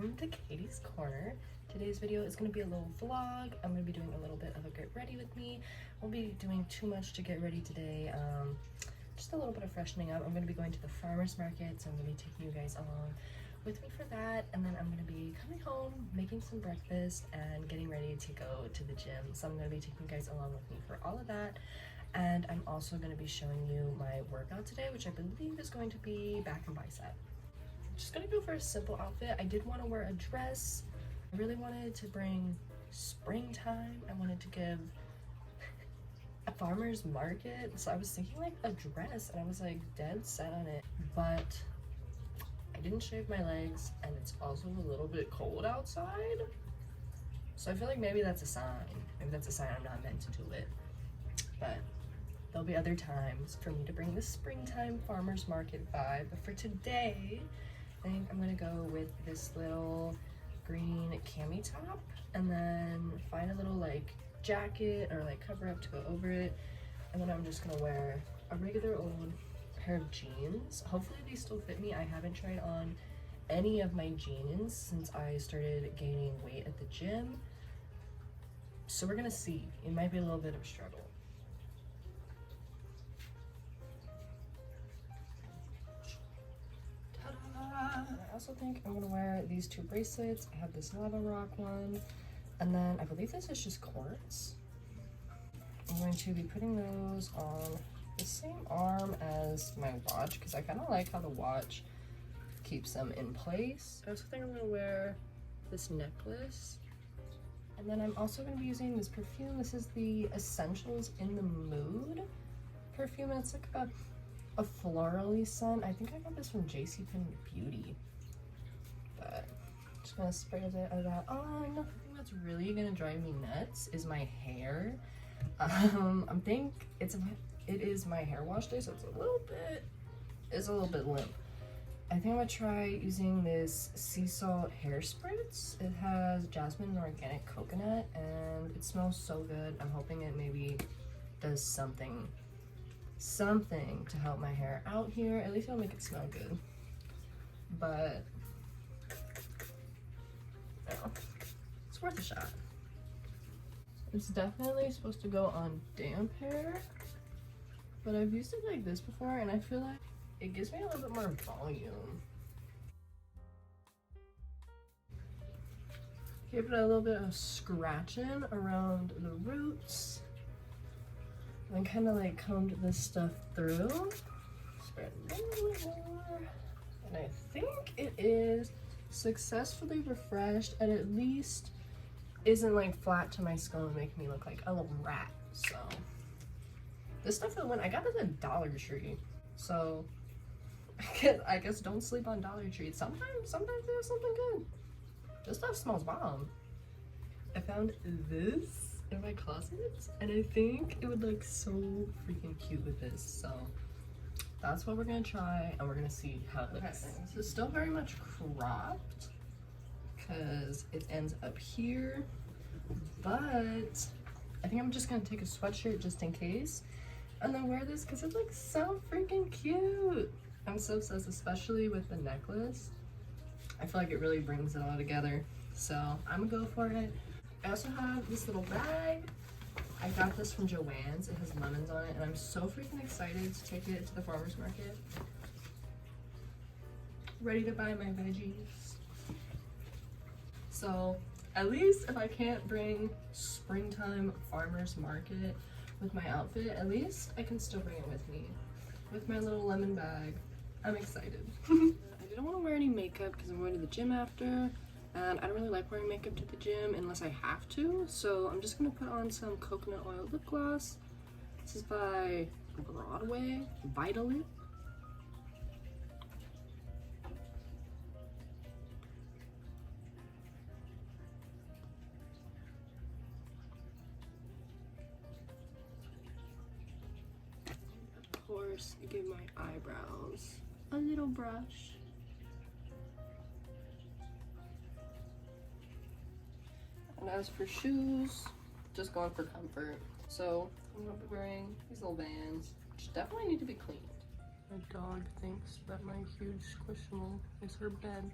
welcome to Katie's Corner. Today's video is going to be a little vlog. I'm going to be doing a little bit of a get ready with me. Won't be doing too much to get ready today, just a little bit of freshening up. I'm going to be going to the farmer's market, so I'm going to be taking you guys along with me for that, and then I'm going to be coming home, making some breakfast, and getting ready to go to the gym. So I'm going to be taking you guys along with me for all of that. And I'm also going to be showing you my workout today, which I believe is going to be back and bicep. Just gonna go for a simple outfit. I did want to wear a dress. I really wanted to bring springtime. I wanted to give a farmer's market, so I was thinking like a dress, and I was like dead set on it, but I didn't shave my legs, and it's also a little bit cold outside, so I feel like maybe that's a sign. Maybe that's a sign I'm not meant to do it, but there'll be other times for me to bring the springtime farmer's market vibe. But for today, I think I'm gonna go with this little green cami top, and then find a little like jacket or like cover up to go over it, and then I'm just gonna wear a regular old pair of jeans. Hopefully these still fit me. I haven't tried on any of my jeans since I started gaining weight at the gym, so we're gonna see. It might be a little bit of a struggle. I also think I'm gonna wear these two bracelets. I have this lava rock one, and then I believe this is just quartz. I'm going to be putting those on the same arm as my watch because I kind of like how the watch keeps them in place. I also think I'm gonna wear this necklace, and then I'm also gonna be using this perfume. This is the Essentials in the Mood perfume, and it's like a florally scent. I think I got this from JCPenney Beauty, but I'm just gonna spray a bit of that on. The thing that's really gonna drive me nuts is my hair. I think it is my hair wash day, so it's a little bit limp. I think I'm gonna try using this sea salt hair spritz. It has jasmine and organic coconut, and it smells so good. I'm hoping it maybe does something to help my hair out here. At least it'll make it smell good, but no, it's worth a shot. It's definitely supposed to go on damp hair, but I've used it like this before, and I feel like it gives me a little bit more volume. Give it a little bit of scratching around the roots, and kind of like combed this stuff through. Spread a little bit more, and I think it is successfully refreshed, and at least isn't like flat to my skull and making me look like a little rat. So this stuff that I got it at Dollar Tree, so I guess don't sleep on Dollar Tree. Sometimes they have something good. This stuff smells bomb. I found this in my closet, and I think it would look so freaking cute with this, so that's what we're gonna try, and we're gonna see how it looks. So it's still very much cropped because it ends up here, but I think I'm just gonna take a sweatshirt just in case, and then wear this because it looks so freaking cute. I'm so obsessed, especially with the necklace. I feel like it really brings it all together, so I'm gonna go for it. I also have this little bag. I got this from Joann's. It has lemons on it, and I'm so freaking excited to take it to the farmer's market. Ready to buy my veggies. So at least if I can't bring springtime farmer's market with my outfit, at least I can still bring it with me with my little lemon bag. I'm excited. I didn't want to wear any makeup because I'm going to the gym after, and I don't really like wearing makeup to the gym unless I have to, so I'm just gonna put on some coconut oil lip gloss. This is by Broadway, Vitalip. Of course, give my eyebrows a little brush. And as for shoes, just going for comfort. So I'm gonna be wearing these little Vans, which definitely need to be cleaned. My dog thinks that my huge squishable is her bed.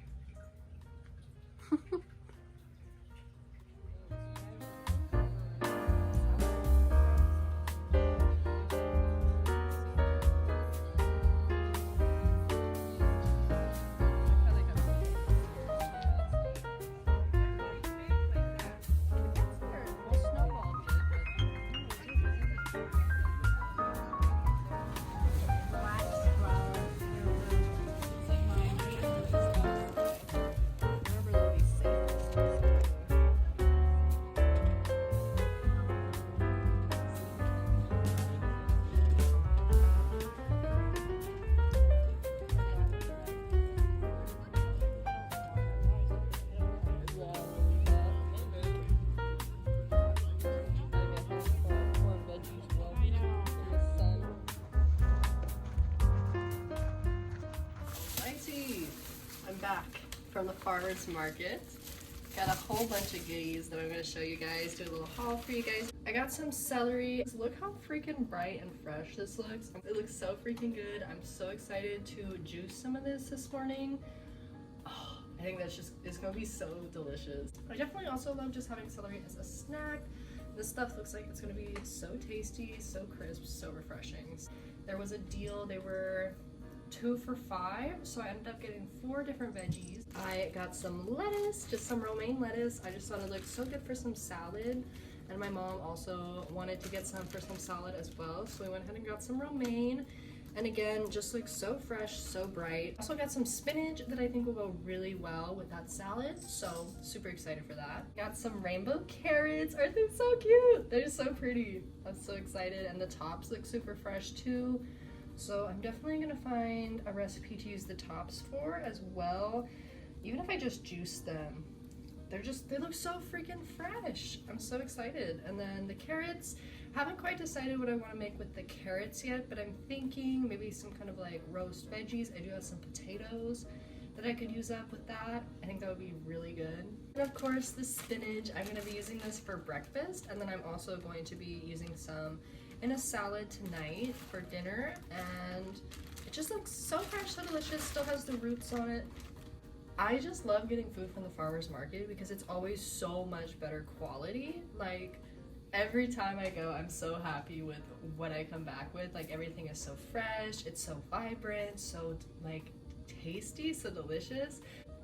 I'm back from the farmer's market. Got a whole bunch of goodies that I'm going to show you guys, do a little haul for you guys. I got some celery. Look how freaking bright and fresh this looks. It looks so freaking good. I'm so excited to juice some of this morning. Oh, I think it's going to be so delicious. I definitely also love just having celery as a snack. This stuff looks like it's going to be so tasty, so crisp, so refreshing. There was a deal. They were 2 for $5, so I ended up getting 4 different veggies. I got some lettuce, just some romaine lettuce. I just thought it looked so good for some salad, and my mom also wanted to get some for some salad as well, so we went ahead and got some romaine. And again, just looks so fresh, so bright. Also got some spinach that I think will go really well with that salad, so super excited for that. Got some rainbow carrots. Aren't they so cute? They're so pretty. I'm so excited, and the tops look super fresh too. So I'm definitely gonna find a recipe to use the tops for as well. Even if I just juice them, they look so freaking fresh. I'm so excited. And then the carrots, haven't quite decided what I want to make with the carrots yet, but I'm thinking maybe some kind of like roast veggies. I do have some potatoes that I could use up with that. I think that would be really good. And of course the spinach, I'm gonna be using this for breakfast, and then I'm also going to be using some in a salad tonight for dinner, and it just looks so fresh, so delicious, still has the roots on it. I just love getting food from the farmer's market because it's always so much better quality. Like every time I go, I'm so happy with what I come back with. Like everything is so fresh, it's so vibrant, so like tasty, so delicious.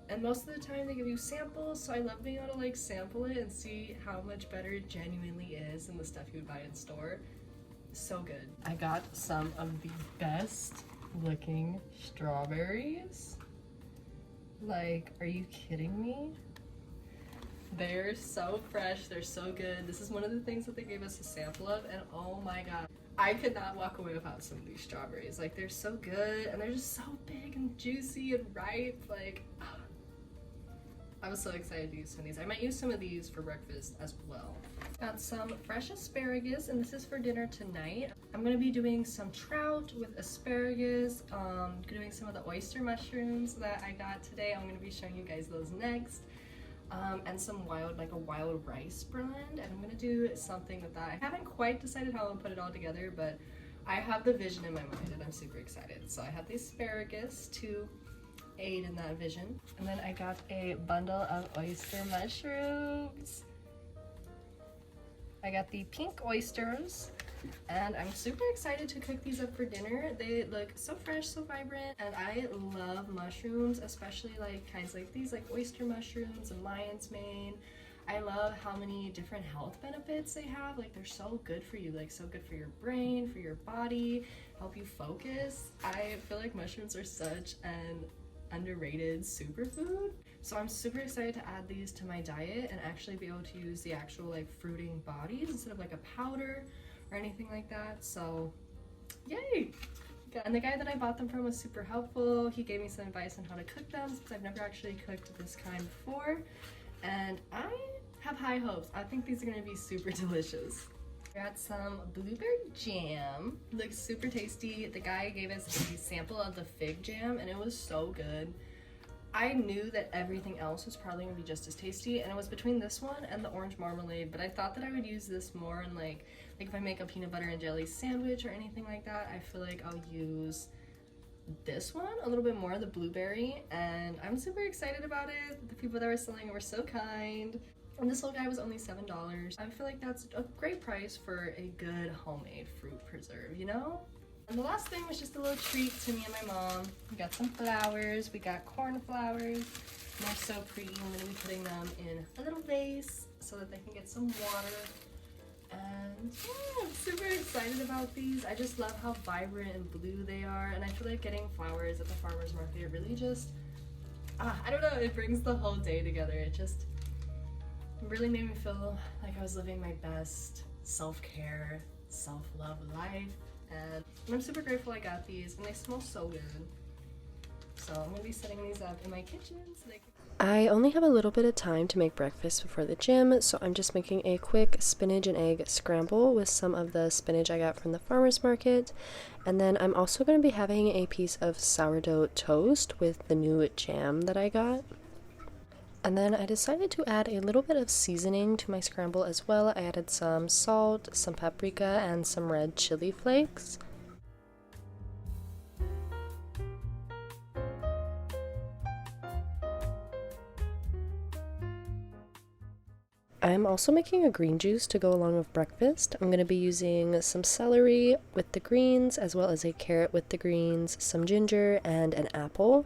And most of the time they give you samples, so I love being able to like sample it and see how much better it genuinely is than the stuff you would buy in store. So good. I got some of the best looking strawberries. Like, are you kidding me? They're so fresh, they're so good. This is one of the things that they gave us a sample of, and oh my god, I could not walk away without some of these strawberries. Like, they're so good, and they're just so big and juicy and ripe. Like, I was so excited to use some of these. I might use some of these for breakfast as well. Got some fresh asparagus, and this is for dinner tonight. I'm gonna be doing some trout with asparagus, doing some of the oyster mushrooms that I got today. I'm gonna be showing you guys those next. And some wild rice blend, and I'm gonna do something with that. I haven't quite decided how I'm gonna put it all together, but I have the vision in my mind and I'm super excited. So I have the asparagus to aid in that vision. And then I got a bundle of oyster mushrooms. I got the pink oysters, and I'm super excited to cook these up for dinner. They look so fresh, so vibrant, and I love mushrooms, especially like kinds like these, like oyster mushrooms and lion's mane. I love how many different health benefits they have. Like, they're so good for you, like so good for your brain, for your body, help you focus. I feel like mushrooms are such an underrated superfood. So I'm super excited to add these to my diet and actually be able to use the actual like fruiting bodies instead of like a powder or anything like that. So yay! And the guy that I bought them from was super helpful. He gave me some advice on how to cook them since I've never actually cooked this kind before, and I have high hopes. I think these are going to be super delicious. I got some blueberry jam. Looks super tasty. The guy gave us a sample of the fig jam, and it was so good. I knew that everything else was probably gonna be just as tasty, and it was between this one and the orange marmalade, but I thought that I would use this more in like if I make a peanut butter and jelly sandwich or anything like that. I feel like I'll use this one a little bit more, the blueberry, and I'm super excited about it. The people that were selling it were so kind. And this little guy was only $7. I feel like that's a great price for a good homemade fruit preserve, you know? And the last thing was just a little treat to me and my mom. We got some flowers. We got cornflowers. And they're so pretty. I'm going to be putting them in a little vase so that they can get some water. And yeah, I'm super excited about these. I just love how vibrant and blue they are. And I feel like getting flowers at the farmer's market really just, I don't know, it brings the whole day together. It just really made me feel like I was living my best self-care, self-love life. And I'm super grateful I got these, and they smell so good. So I'm gonna be setting these up in my kitchen so they can... I only have a little bit of time to make breakfast before the gym, so I'm just making a quick spinach and egg scramble with some of the spinach I got from the farmer's market. And then I'm also going to be having a piece of sourdough toast with the new jam that I got. And then I decided to add a little bit of seasoning to my scramble as well. I added some salt, some paprika, and some red chili flakes. I'm also making a green juice to go along with breakfast. I'm going to be using some celery with the greens, as well as a carrot with the greens, some ginger, and an apple.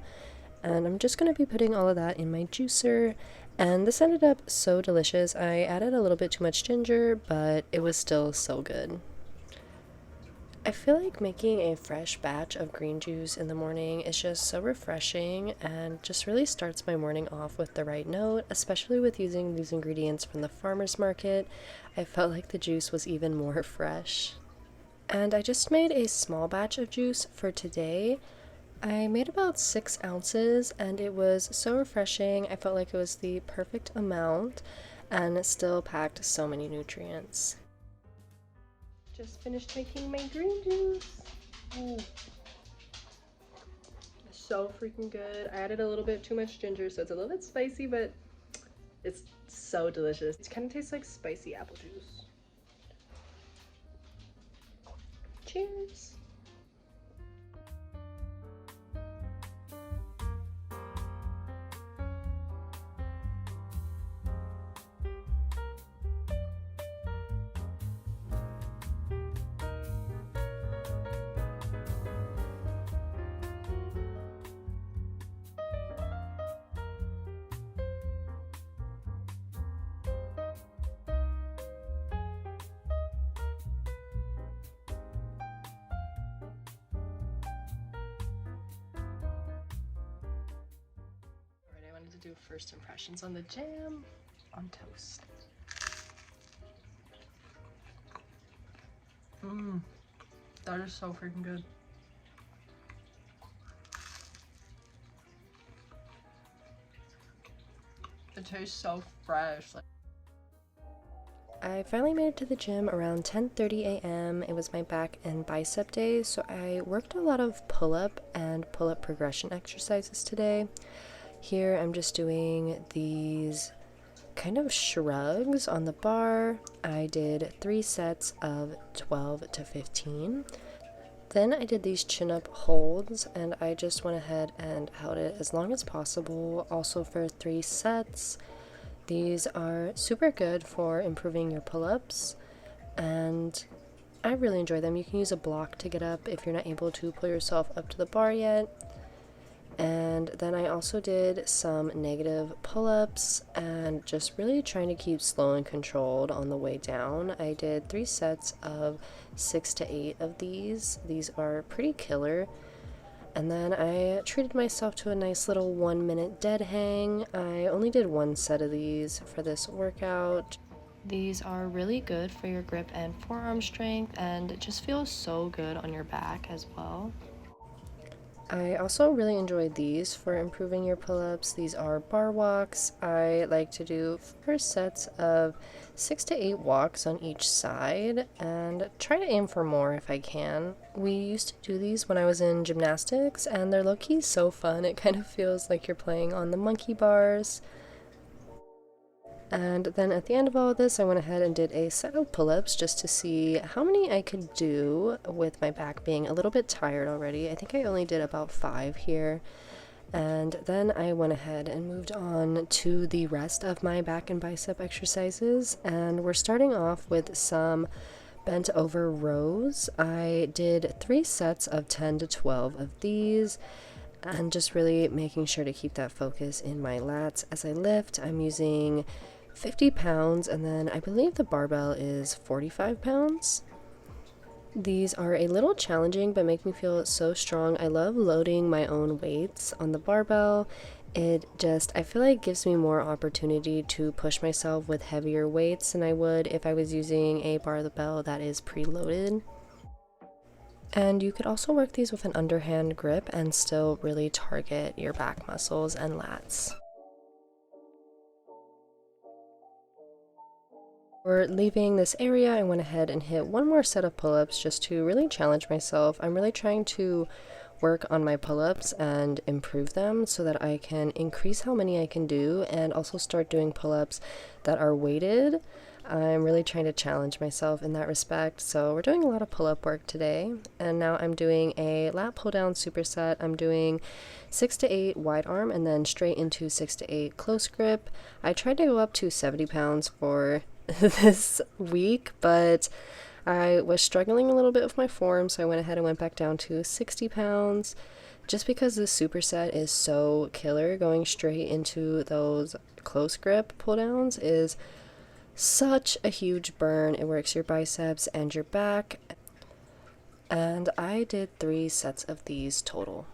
And I'm just going to be putting all of that in my juicer, and this ended up so delicious. I added a little bit too much ginger, but it was still so good. I feel like making a fresh batch of green juice in the morning is just so refreshing and just really starts my morning off with the right note, especially with using these ingredients from the farmer's market. I felt like the juice was even more fresh. And I just made a small batch of juice for today. I made about 6 ounces and it was so refreshing. I felt like it was the perfect amount and it still packed so many nutrients. Just finished making my green juice. It's so freaking good. I added a little bit too much ginger, so it's a little bit spicy, but it's so delicious. It kind of tastes like spicy apple juice. Cheers. To do first impressions on the jam on toast. That is so freaking good. It tastes so fresh. I finally made it to the gym around 10:30 a.m. It was my back and bicep day, so I worked a lot of pull-up and pull-up progression exercises today. Here I'm just doing these kind of shrugs on the bar. I did 3 sets of 12 to 15. Then I did these chin-up holds and I just went ahead and held it as long as possible, also for 3 sets. These are super good for improving your pull-ups and I really enjoy them. You can use a block to get up if you're not able to pull yourself up to the bar yet. And then I also did some negative pull-ups and just really trying to keep slow and controlled on the way down. I did 3 sets of 6 to 8 of these. These are pretty killer. And then I treated myself to a nice little 1-minute dead hang. I only did 1 set of these for this workout. These are really good for your grip and forearm strength, and it just feels so good on your back as well. I also really enjoyed these for improving your pull-ups. These are bar walks. I like to do 4 sets of 6 to 8 walks on each side and try to aim for more if I can. We used to do these when I was in gymnastics and they're low-key so fun. It kind of feels like you're playing on the monkey bars. And then at the end of all of this, I went ahead and did a set of pull-ups just to see how many I could do with my back being a little bit tired already. I think I only did about 5 here. And then I went ahead and moved on to the rest of my back and bicep exercises. And we're starting off with some bent over rows. I did 3 sets of 10 to 12 of these. And just really making sure to keep that focus in my lats as I lift. I'm using 50 pounds, and then I believe the barbell is 45 pounds. These are a little challenging, but make me feel so strong. I love loading my own weights on the barbell. It just, I feel like gives me more opportunity to push myself with heavier weights than I would if I was using a barbell that is preloaded. And you could also work these with an underhand grip and still really target your back muscles and lats. For leaving this area, I went ahead and hit one more set of pull-ups just to really challenge myself. I'm really trying to work on my pull-ups and improve them so that I can increase how many I can do and also start doing pull-ups that are weighted. I'm really trying to challenge myself in that respect. So we're doing a lot of pull-up work today, and now I'm doing a lat pull-down superset. I'm doing 6 to 8 wide arm and then straight into 6 to 8 close grip. I tried to go up to 70 pounds for this week, but I was struggling a little bit with my form, so I went ahead and went back down to 60 pounds. Just because this superset is so killer, going straight into those close grip pull downs is such a huge burn. It works your biceps and your back, and I did 3 sets of these total.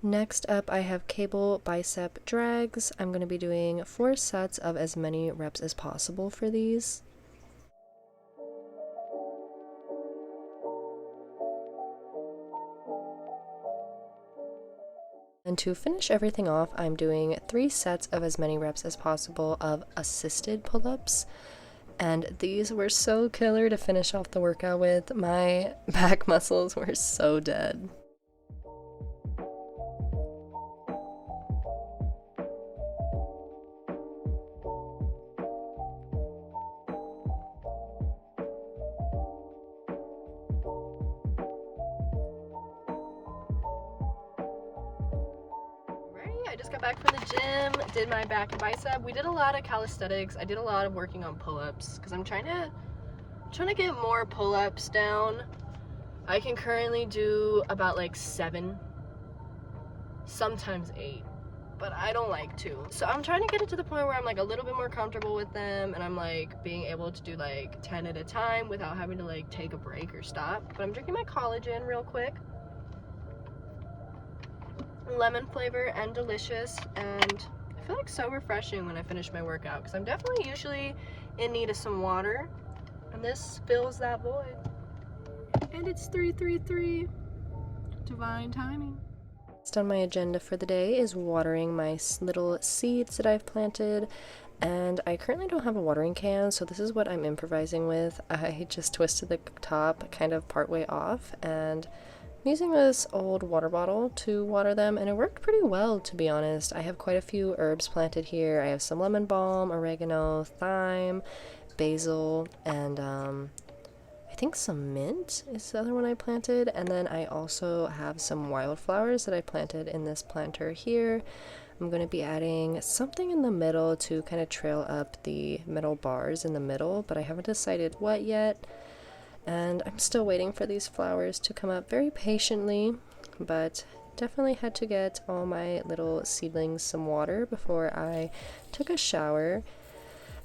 Next up, I have cable bicep drags. I'm going to be doing 4 sets of as many reps as possible for these. And to finish everything off, I'm doing 3 sets of as many reps as possible of assisted pull-ups. And these were so killer to finish off the workout with. My back muscles were so dead. I just got back from the gym, did my back and bicep. We did a lot of calisthenics. I did a lot of working on pull-ups because I'm trying to get more pull-ups down. I can currently do about like 7, sometimes 8, but I don't like to. So I'm trying to get it to the point where I'm like a little bit more comfortable with them, and I'm like being able to do like 10 at a time without having to like take a break or stop. But I'm drinking my collagen real quick. Lemon flavor and delicious, and I feel like so refreshing when I finish my workout because I'm definitely usually in need of some water, and this fills that void. And it's 3:33. Divine timing. Next on my agenda for the day is watering my little seeds that I've planted, and I currently don't have a watering can, so this is what I'm improvising with. I just twisted the top kind of partway off, and I'm using this old water bottle to water them, and it worked pretty well, to be honest. I have quite a few herbs planted here. I have some lemon balm, oregano, thyme, basil, and I think some mint is the other one I planted, and then I also have some wildflowers that I planted in this planter here. I'm going to be adding something in the middle to kind of trail up the middle bars in the middle, but I haven't decided what yet. And I'm still waiting for these flowers to come up very patiently, but definitely had to get all my little seedlings some water before I took a shower.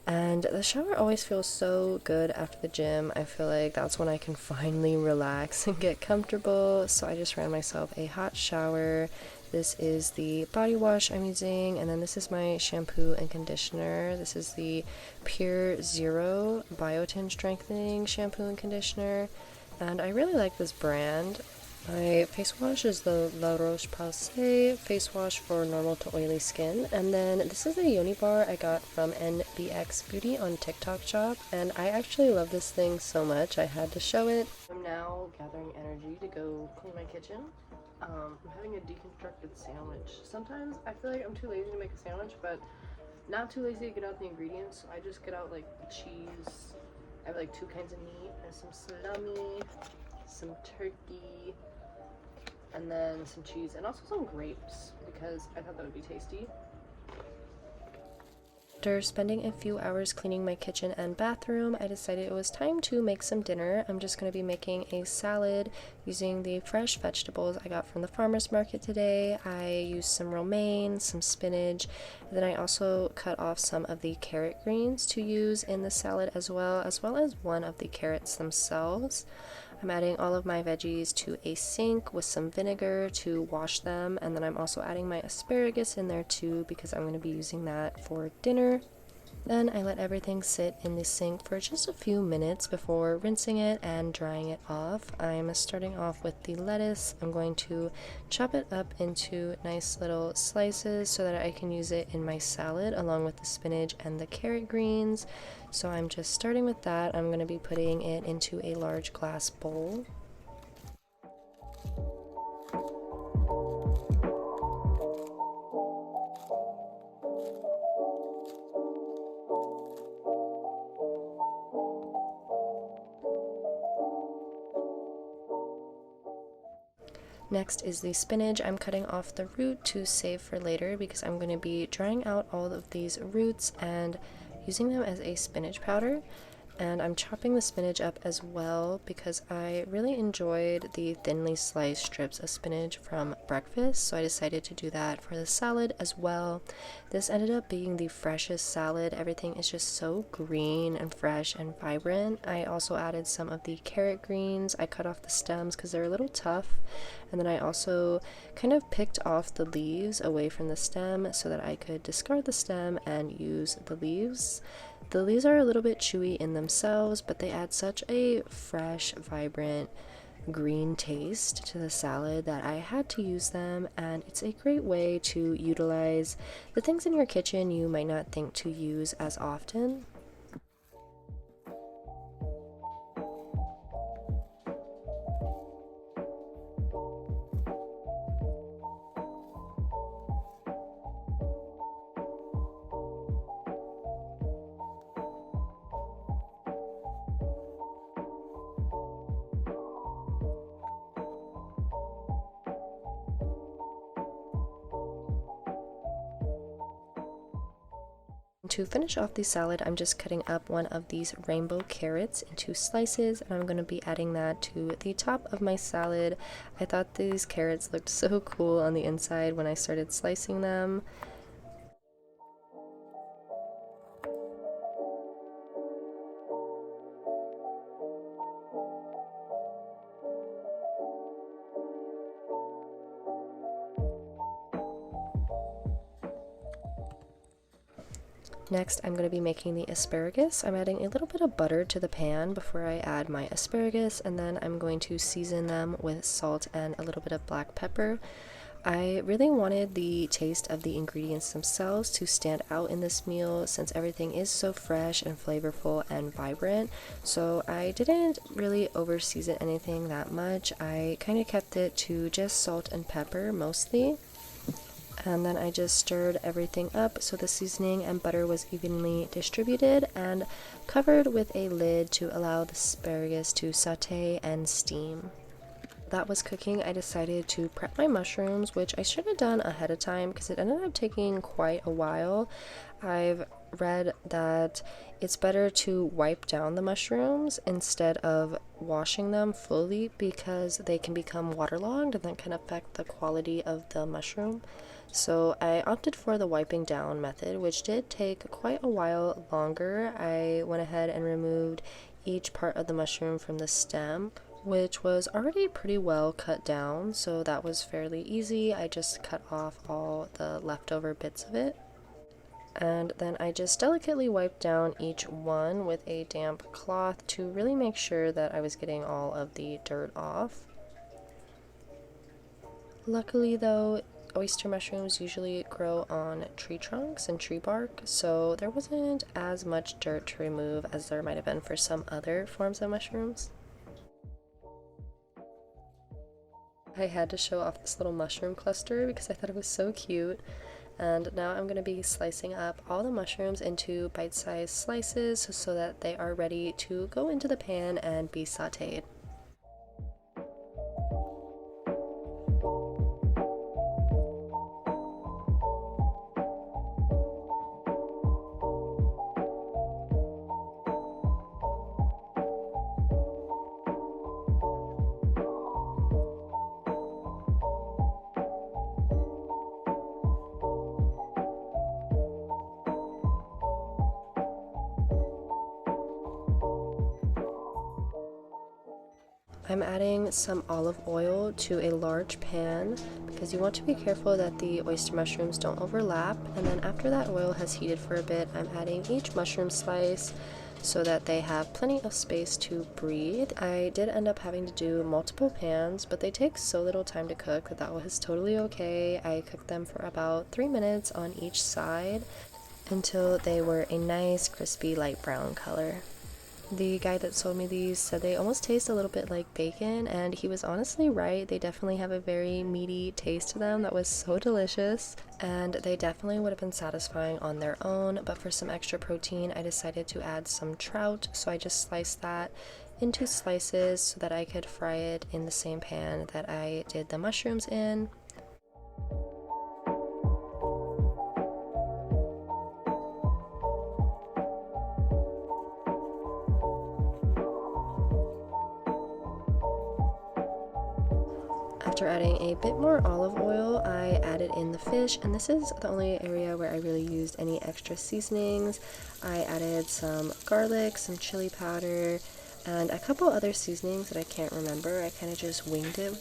And the shower always feels so good after the gym. I feel like that's when I can finally relax and get comfortable. So I just ran myself a hot shower. This is the body wash I'm using, and then this is my shampoo and conditioner. This is the Pure Zero Biotin Strengthening Shampoo and Conditioner, and I really like this brand. My face wash is the La Roche-Posay face wash for normal to oily skin, and then this is the Yoni bar I got from NBX Beauty on TikTok shop, and I actually love this thing so much I had to show it. I'm now gathering energy to go clean my kitchen. I'm having a deconstructed sandwich. Sometimes I feel like I'm too lazy to make a sandwich, but not too lazy to get out the ingredients, so I just get out like cheese. I have like 2 kinds of meat and some salami, some turkey, and then some cheese, and also some grapes because I thought that would be tasty. After spending a few hours cleaning my kitchen and bathroom, I decided it was time to make some dinner. I'm just going to be making a salad using the fresh vegetables I got from the farmer's market today. I used some romaine, some spinach, and then I also cut off some of the carrot greens to use in the salad as well as one of the carrots themselves. I'm adding all of my veggies to a sink with some vinegar to wash them, and then I'm also adding my asparagus in there too because I'm going to be using that for dinner. Then I let everything sit in the sink for just a few minutes before rinsing it and drying it off. I'm starting off with the lettuce. I'm going to chop it up into nice little slices so that I can use it in my salad along with the spinach and the carrot greens. So I'm just starting with that. I'm going to be putting it into a large glass bowl. Next is the spinach. I'm cutting off the root to save for later because I'm going to be drying out all of these roots and using them as a spinach powder. And I'm chopping the spinach up as well because I really enjoyed the thinly sliced strips of spinach from breakfast, so I decided to do that for the salad as well. This ended up being the freshest salad. Everything is just so green and fresh and vibrant. I also added some of the carrot greens. I cut off the stems because they're a little tough, and then I also kind of picked off the leaves away from the stem so that I could discard the stem and use the leaves. The leaves are a little bit chewy in themselves, but they add such a fresh, vibrant, green taste to the salad that I had to use them, and it's a great way to utilize the things in your kitchen you might not think to use as often. To finish off the salad, I'm just cutting up one of these rainbow carrots into slices, and I'm going to be adding that to the top of my salad. I thought these carrots looked so cool on the inside when I started slicing them. Next, I'm going to be making the asparagus. I'm adding a little bit of butter to the pan before I add my asparagus, and then I'm going to season them with salt and a little bit of black pepper. I really wanted the taste of the ingredients themselves to stand out in this meal since everything is so fresh and flavorful and vibrant, so I didn't really over season anything that much. I kind of kept it to just salt and pepper mostly. And then I just stirred everything up so the seasoning and butter was evenly distributed and covered with a lid to allow the asparagus to saute and steam. That was cooking, I decided to prep my mushrooms, which I should have done ahead of time because it ended up taking quite a while. I've read that it's better to wipe down the mushrooms instead of washing them fully because they can become waterlogged and that can affect the quality of the mushroom. So I opted for the wiping down method, which did take quite a while longer. I went ahead and removed each part of the mushroom from the stem, which was already pretty well cut down, so that was fairly easy. I just cut off all the leftover bits of it. And then I just delicately wiped down each one with a damp cloth to really make sure that I was getting all of the dirt off. Luckily though, oyster mushrooms usually grow on tree trunks and tree bark, so there wasn't as much dirt to remove as there might have been for some other forms of mushrooms. I had to show off this little mushroom cluster because I thought it was so cute. And now I'm going to be slicing up all the mushrooms into bite-sized slices so that they are ready to go into the pan and be sauteed. I'm adding some olive oil to a large pan because you want to be careful that the oyster mushrooms don't overlap. And then after that oil has heated for a bit, I'm adding each mushroom slice so that they have plenty of space to breathe. I did end up having to do multiple pans, but they take so little time to cook that that was totally okay. I cooked them for about 3 minutes on each side until they were a nice crispy light brown color. The guy that sold me these said they almost taste a little bit like bacon, and he was honestly right. They definitely have a very meaty taste to them that was so delicious, and they definitely would have been satisfying on their own, but for some extra protein I decided to add some trout, so I just sliced that into slices so that I could fry it in the same pan that I did the mushrooms in. After adding a bit more olive oil, I added in the fish, and this is the only area where I really used any extra seasonings. I added some garlic, some chili powder, and a couple other seasonings that I can't remember. I kind of just winged it,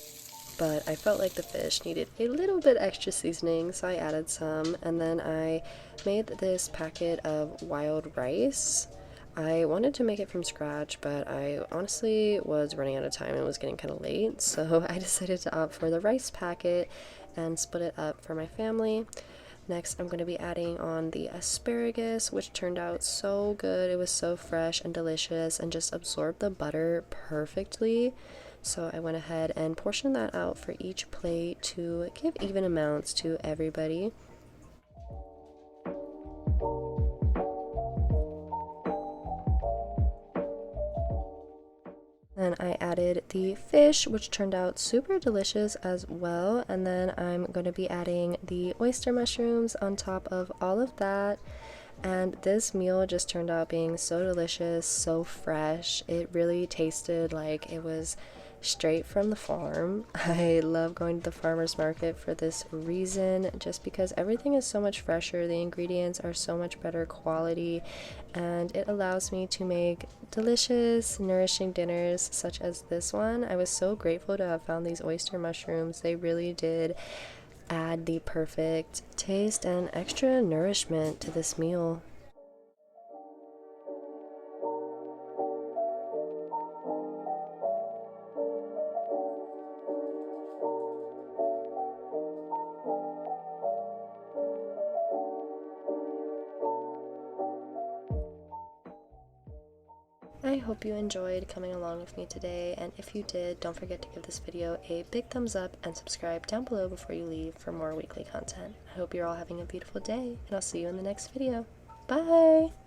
but I felt like the fish needed a little bit extra seasoning, so I added some. And then I made this packet of wild rice. I wanted to make it from scratch, but I honestly was running out of time and it was getting kind of late, so I decided to opt for the rice packet and split it up for my family. Next, I'm going to be adding on the asparagus, which turned out so good. It was so fresh and delicious and just absorbed the butter perfectly. So I went ahead and portioned that out for each plate to give even amounts to everybody. Then I added the fish, which turned out super delicious as well. And then I'm going to be adding the oyster mushrooms on top of all of that. And this meal just turned out being so delicious, so fresh. It really tasted like it was straight from the farm. I love going to the farmer's market for this reason, just because everything is so much fresher, the ingredients are so much better quality, and it allows me to make delicious, nourishing dinners such as this one. I was so grateful to have found these oyster mushrooms. They really did add the perfect taste and extra nourishment to this meal. I hope you enjoyed coming along with me today, and if you did, don't forget to give this video a big thumbs up and subscribe down below before you leave for more weekly content. I hope you're all having a beautiful day, and I'll see you in the next video. Bye!